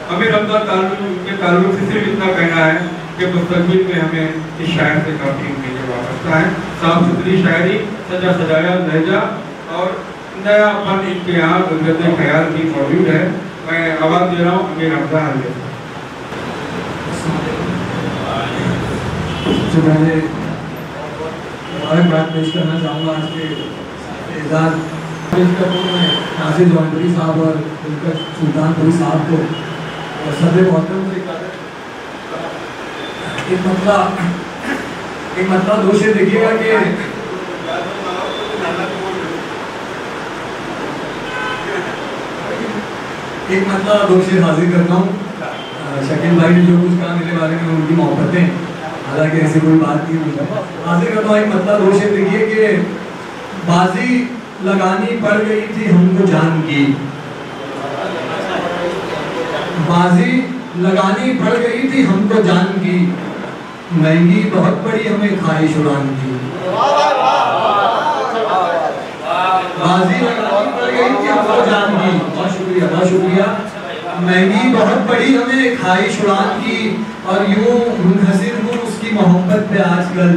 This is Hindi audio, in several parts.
अमीर हमजा के ताल्लुक से सिर्फ इतना कहना है कि मुस्तकबिल में हमें इस शायर से काफ़ी उम्मीदें वाबस्ता है। साफ सुथरी शायरी, सजा सजाया लहजा और नयापन इनके यहाँ गुलगत ख्याल भी मौजूद है। मैं आवाज़ दे रहा हूँ अमीर हमजा हाल। सबसे पहले मुबारकबाद पेश करना चाहूँगा आज के एजाज नासिर जौनपुरी साहब और दिलकश सुल्तानपुरी साहब को और सदर मोहतरम से एक मतलब दो शेर देखिएगा कि एक मतलब दो शेर हाजिर करता हूँ। शकील भाई ने जो कुछ कहा मेरे बारे में उनकी मोहब्बतें, हालांकि ऐसी कोई बात नहीं मुझे हाजिर करता हूँ। एक मतलब दो शेर देखिए कि बाजी लगानी पड़ गई थी हमको जान की, बाजी लगानी पड़ गई थी हमको जान की, महंगी बहुत पड़ी हमें ख्वाहिश उड़ान की। बाजी लगानी पड़ गई थी हमको जान की, बहुत शुक्रिया बहुत शुक्रिया। महंगी बहुत पड़ी हमें ख्वाहिश उड़ान की, और यूं मुनहसिर हूँ उसकी मोहब्बत पे आजकल,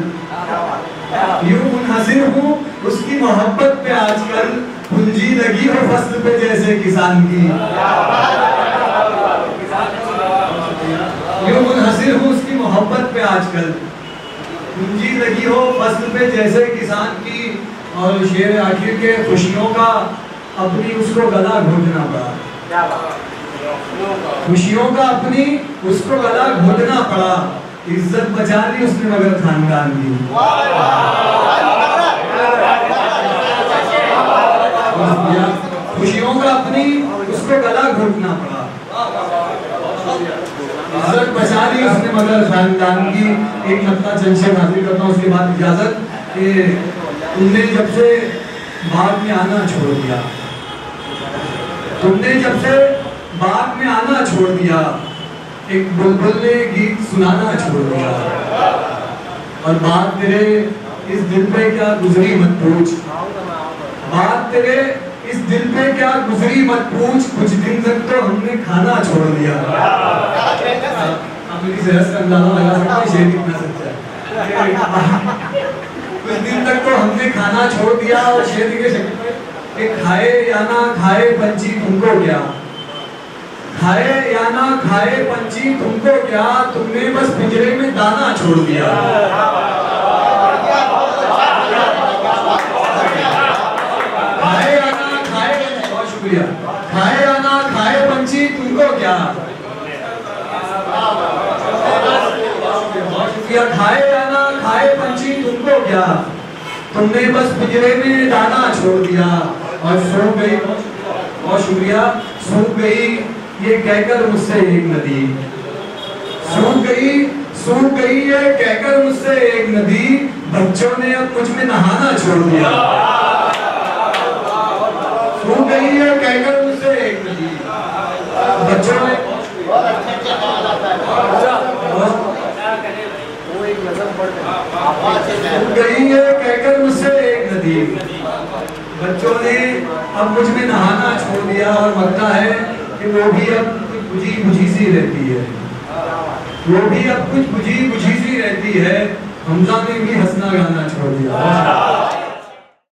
यूं मुनहसिर हूँ उसकी मोहब्बत पे आजकल, पूंजी लगी हो फसल पे जैसे किसान की। यूं मुनहसिर हूँ उसकी मोहब्बत पे आजकल, पूंजी लगी हो फसल पे जैसे किसान की। और शेर आखिर के खुशियों का अपनी उसको गला घोटना पड़ा, खुशियों का अपनी उसको गला घोटना पड़ा, इज्जत बचा ली उसने मगर खानदान की। खुशियों का अपनी उसको गला घोटना पड़ा, इज्जत बचा ली उसने मगर खानदान की। एक नक्ता चंद शेर हाजिर करता हूँ, उसके बाद इजाजत कि तुमने जब से बाग में आना छोड़ दिया, तुमने जब से बाग में आना छोड़ दिया, एक बुलबुल ने गीत सुनाना छोड़ दिया, और बात तेरे इस दिल पे क्या गुजरी मत पूछ, बात तेरे इस दिल पे क्या गुजरी मत पूछ, कुछ दिन तक तो हमने खाना छोड़ दिया। आप मेरी सेहत का अंदाजा लगा सकते हैं शेर कितना सच्चा है। कुछ दिन तक तो हमने खाना छोड़ दिया, और शेर के शक्ल पे खाए या ना खाए पंछी तुमको क्या, खाए या ना खाए पंछी तुमको क्या, तुमने बस पिंजरे में दाना छोड़ दिया। खाए या ना खाए, बहुत शुक्रिया। खाए या ना खाए पंछी तुमको क्या, बहुत शुक्रिया। खाए या ना खाए पंछी तुमको क्या, तुमने बस पिंजरे में दाना छोड़ दिया, और सूख गई, बहुत शुक्रिया, सूख गई ये कहकर मुझसे एक नदी, सूख गई ये कहकर मुझसे एक नदी, बच्चों ने अब मुझ में नहाना छोड़ दिया। सूख गई ये कहकर मुझसे एक नदी, बच्चों ने सूख गई ये कहकर मुझसे एक नदी, बच्चों ने अब मुझ में नहाना छोड़ दिया। और लगता है कि वो भी अब कुछ बुझी बुझी सी रहती है, वो भी अब कुछ बुझी बुझी सी रहती है, हमजा ने भी हंसना गाना छोड़ दिया।